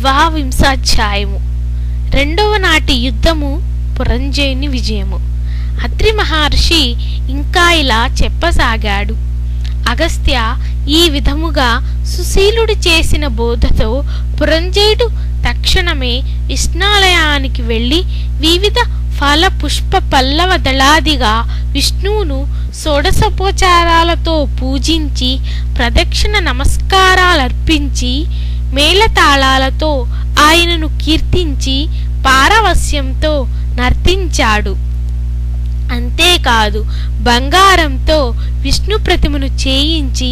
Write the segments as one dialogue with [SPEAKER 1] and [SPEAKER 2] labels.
[SPEAKER 1] ద్వావింశాధ్యాయము. రెండవ నాటి యుద్ధము, పురంజయుని విజయము. అత్రి మహర్షి ఇంకా ఇలా చెప్పసాగాడు. అగస్త్య ఈ విధముగా సుశీలుడు చేసిన బోధతో పురంజయుడు తక్షణమే విష్ణాలయానికి వెళ్ళి వివిధ ఫల పుష్ప పల్లవ దళాదిగా విష్ణువును షోడశోపచారాలతో పూజించి ప్రదక్షిణ నమస్కారాలర్పించి మేళతాళాలతో ఆయనను కీర్తించి పారవస్యంతో నర్తించాడు. అంతేకాదు, బంగారంతో విష్ణు ప్రతిమను చేయించి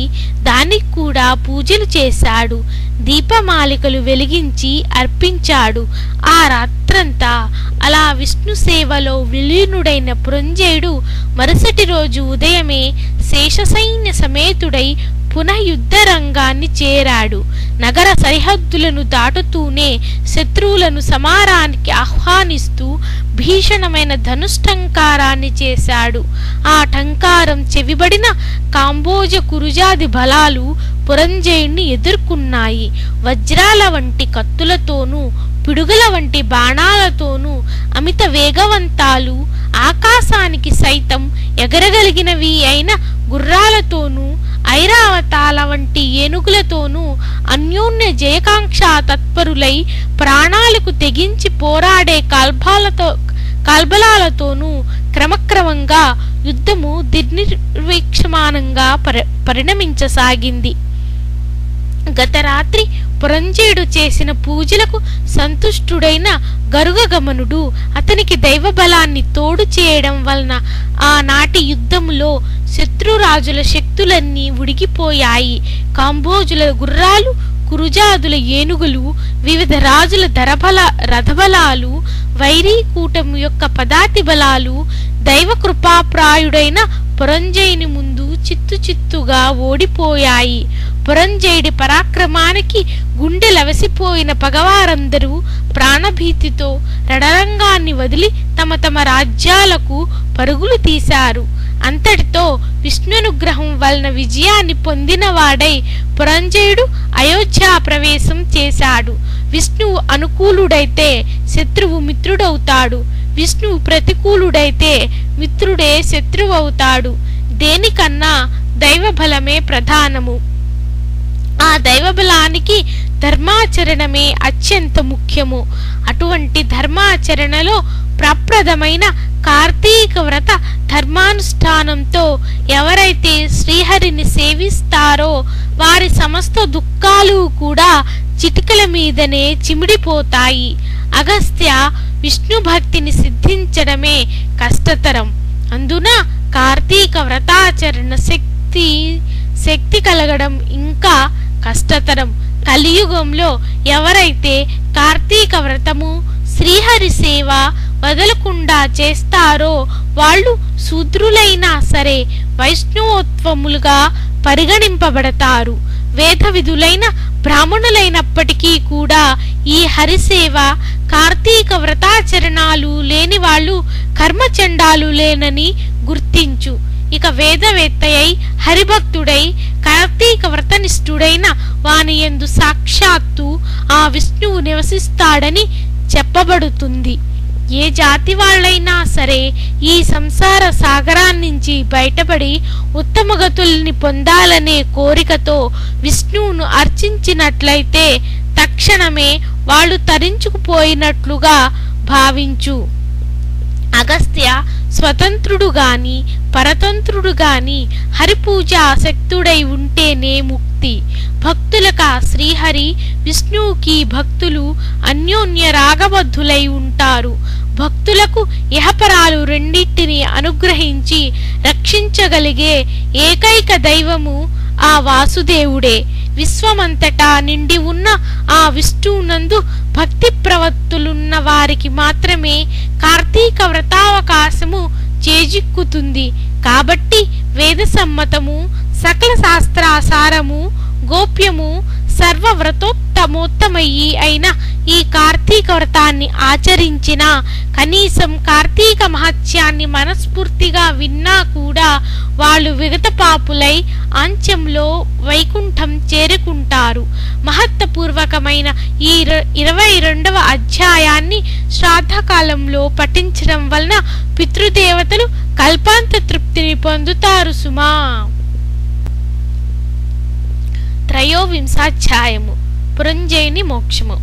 [SPEAKER 1] దానికి కూడా పూజలు చేశాడు. దీపమాలికలు వెలిగించి అర్పించాడు. ఆ రాత్రంతా అలా విష్ణు సేవలో విలీనుడైన పురంజయుడు మరుసటి రోజు ఉదయమే శేషసైన్య సమేతుడై పునః యుద్ధ రంగాన్ని చేరాడు. నగర సరిహద్దులను దాటుతూనే శత్రువులను సమారానికి ఆహ్వానిస్తూ భీషణమైన ధనుష్టంకారాన్ని చేశాడు. ఆ టంకారం చెవిబడిన కాంబోజ కురుజాది బలాలు పురంజయుణ్ణి ఎదుర్కొన్నాయి. వజ్రాల వంటి కత్తులతోనూ పిడుగుల వంటి బాణాలతోనూ అమిత వేగవంతాలు, ఆకాశానికి సైతం ఎగరగలిగినవి అయిన గుర్రాలతోనూ ఐరావతాల వంటి ఏనుగులతోనూ అన్యోన్య జయకాంక్ష తత్పరులై ప్రాణాలకు తెగించి పోరాడే కాల్బలాలతోనూ క్రమక్రమంగా యుద్ధము దిగ్నిర్వీక్షమానంగా పరిణమించసాగింది. గత రాత్రి పురంజయుడు చేసిన పూజలకు సంతుష్టుడైన గరుగగమనుడు అతనికి దైవబలాన్ని తోడు చేయడం వలన ఆనాటి యుద్ధములో శత్రురాజుల శక్తులన్నీ ఉడిగిపోయాయి. కాంబోజుల గుర్రాలు, కురుజాదుల ఏనుగులు, వివిధ రాజుల రథబలాలు, వైరీ కూటము యొక్క పదాతి బలాలు దైవకృపాప్రాయుడైన పురంజయుని ముందు చిత్తుచిత్తుగా ఓడిపోయాయి. పురంజయుడి పరాక్రమానికి గుండెలవసిపోయిన పగవారందరూ ప్రాణభీతితో రణరంగాన్ని వదిలి తమ తమ రాజ్యాలకు పరుగులు తీశారు. అంతటితో విష్ణునుగ్రహం వలన విజయాన్ని పొందినవాడై పురంజయుడు అయోధ్యా ప్రవేశం చేశాడు. విష్ణువు అనుకూలుడైతే శత్రువు మిత్రుడవుతాడు. విష్ణువు ప్రతికూలుడైతే మిత్రుడే శత్రువవుతాడు. దేనికన్నా దైవబలమే ప్రధానము. ఆ దైవబలానికి ధర్మాచరణమే అత్యంత ముఖ్యము. అటువంటి ధర్మాచరణలో ప్రప్రదమైన కార్తీక వ్రత ధర్మానుష్ఠానంతో ఎవరైతే శ్రీహరిని సేవిస్తారో వారి సమస్త దుఃఖాలు కూడా చిటికల మీదనే చిమిడిపోతాయి. అగస్త్య విష్ణు భక్తిని సిద్ధించడమే కష్టతరం. అందున కార్తీక వ్రతాచరణ శక్తి కలగడం ఇంకా కష్టతరం. కలియుగంలో ఎవరైతే కార్తీక వ్రతము, శ్రీహరి సేవ వదలకుండా చేస్తారో వాళ్ళు శూద్రులైనా సరే వైష్ణవోత్వములుగా పరిగణింపబడతారు. వేద విధులైన బ్రాహ్మణులైనప్పటికీ కూడా ఈ హరిసేవ, కార్తీక వ్రతాచరణాలు లేని వాళ్ళు కర్మచండాలు లేనని గుర్తించు. ఇక వేదవేత్తయై హరిభక్తుడై కార్తీక వ్రతనిష్ఠుడైన వాని యందు సాక్షాత్తు ఆ విష్ణువు నివసిస్తాడని చెప్పబడుతుంది. ఏ జాతి వాళ్ళైనా సరే ఈ సంసార సాగరాన్నించి బయటపడి ఉత్తమ గతుల్ని పొందాలనే కోరికతో విష్ణువును అర్చించినట్లయితే తక్షణమే వాళ్ళు తరించుకుపోయినట్లుగా భావించు. అగస్త్య స్వతంత్రుడు గాని పరతంత్రుడు గాని హరిపూజ ఆసక్తుడై ఉంటేనే ముక్తి. భక్తులక శ్రీహరి, విష్ణువుకి భక్తులు అన్యోన్య రాగబద్ధులై ఉంటారు. భక్తులకు ఇహపరాలు రెండింటిని అనుగ్రహించి రక్షించగలిగే ఏకైక దైవము ఆ వాసుదేవుడే. విశ్వమంతటా నిండి ఉన్న ఆ విష్ణువునందు భక్తి ప్రవత్తులున్న వారికి మాత్రమే కార్తీక వ్రతావకాశము చేజిక్కుతుంది. కాబట్టి వేద సమ్మతము, సకల శాస్త్రాసారము, గోప్యము, సర్వవ్రతోత్తమోత్తమయి అయిన ఈ కార్తీక వ్రతాన్ని ఆచరించిన, కనీసం కార్తీక మహత్యాన్ని మనస్ఫూర్తిగా విన్నా కూడా వాళ్ళు విగత పాపులై అంత్యంలో వైకుంఠం చేరుకుంటారు. మహత్వపూర్వకమైన ఈ 22వ అధ్యాయాన్ని శ్రాద్ధకాలంలో పఠించడం వలన పితృదేవతలు కల్పాంత తృప్తిని పొందుతారు సుమా. 3వ పురంజయుని మోక్షము.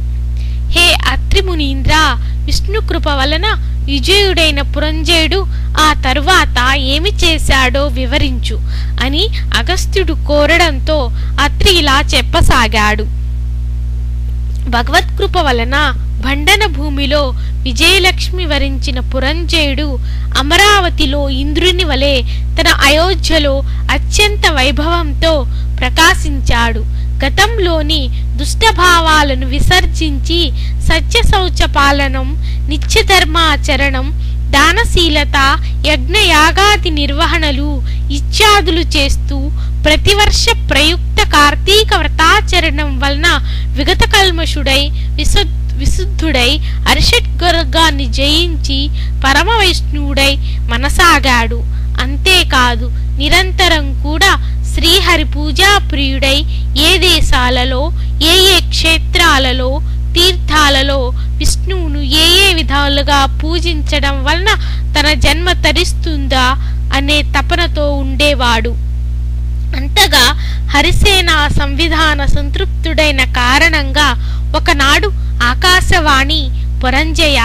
[SPEAKER 1] హే అత్రి మునీంద్ర, విష్ణు కృప వలన విజయుడైన పురంజయుడు ఆ తరువాత ఏమి చేశాడో వివరించు అని అగస్త్యుడు కోరడంతో అత్రి ఇలా చెప్పసాగాడు. భగవత్కృప వలన భండన భూమిలో విజయలక్ష్మి వరించిన పురంజయుడు అమరావతిలో ఇంద్రుని వలె తన అయోధ్యలో అత్యంత వైభవంతో ప్రకాశించాడు. గతంలోని దుష్టభావాలను విసర్జించి సత్యశౌచ పాలనం, నిత్యధర్మాచరణం, దానశీలత, యజ్ఞయాగాది నిర్వహణలు ఇత్యాదులు చేస్తూ ప్రతివర్ష ప్రయుక్త కార్తీక వ్రతాచరణం వలన విగత కల్మషుడై విశుద్ధుడై అరిషడ్వర్గాన్ని జయించి పరమ వైష్ణవుడై మనసాగాడు. అంతేకాదు నిరంతరం కూడా శ్రీహరి పూజా ప్రియుడై ఏ దేశాలలో, ఏ క్షేత్రాలలో, తీర్థాలలో విష్ణువును ఏ విధాలుగా పూజించడం వలన తన జన్మ తరిస్తుందా అనే తపనతో ఉండేవాడు. అంతగా హరిసేన సంవిధాన సంతృప్తుడైన కారణంగా ఒకనాడు ఆకాశవాణి, పురంజయ,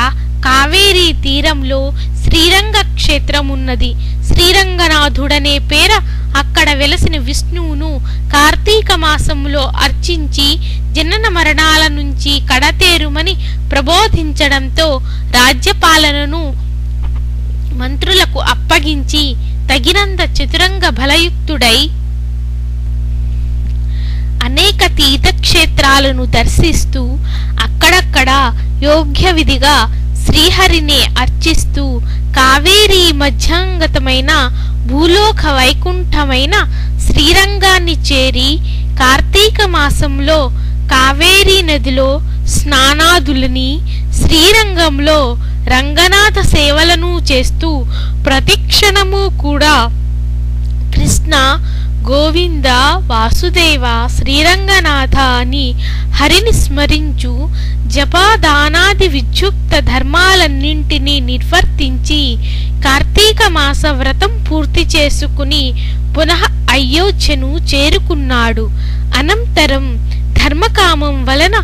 [SPEAKER 1] కావేరీ తీరంలో శ్రీరంగ క్షేత్రం ఉన్నది. శ్రీరంగనాథుడనే పేర అక్కడ వెలసిన విష్ణువును కార్తీక మాసంలో అర్చించి జనన మరణాల నుంచి కడతేరుమని ప్రబోధించడంతో రాజ్యపాలనను మంత్రులకు అప్పగించి తగినంత చతురంగ బలయుక్తుడై అనేక తీర్థక్షేత్రాలను దర్శిస్తూ అక్కడక్కడ యోగ్య విధిగా శ్రీహరిని అర్చిస్తూ కావేరీ మధ్యంగతమైన భూలోక వైకుంఠమైన శ్రీరంగాన్ని చేరి కార్తీక మాసంలో కావేరీ నదిలో స్నానాదులని, శ్రీరంగంలో రంగనాథ సేవలను చేస్తూ ప్రతిక్షణము కూడా కృష్ణ, గోవింద, వాసుదేవ, శ్రీరంగనాథ అని హరిని స్మరించు జపదానాది విద్యుక్త ధర్మాలన్నింటినీ నిర్వర్తించి కార్తీక మాస వ్రతం పూర్తి చేసుకుని పునః అయోధ్యను చేరుకున్నాడు. అనంతరం ధర్మకామం వలన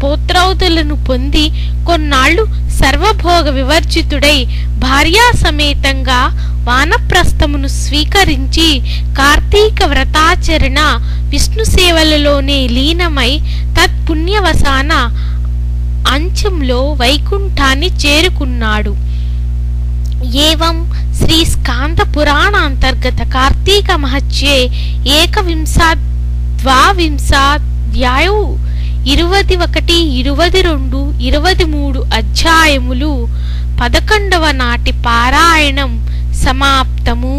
[SPEAKER 1] పౌత్రౌతులను పొంది కొన్నాళ్లు సర్వభోగ వివర్జితుడై భార్యా సమేతంగా వానప్రస్థమును స్వీకరించి కార్తీక వ్రతాచరణ, విష్ణు సేవలలోనే లీనమై తత్పుణ్యవసాన అంచంలో వైకుంఠాన్ని చేరుకున్నాడు. ఏవం శ్రీ స్కాంద పురాణాంతర్గత కార్తీక మహత్యే 21-22 21, 22, 23 అధ్యాయములు 11వ నాటి పారాయణం సమాప్తము.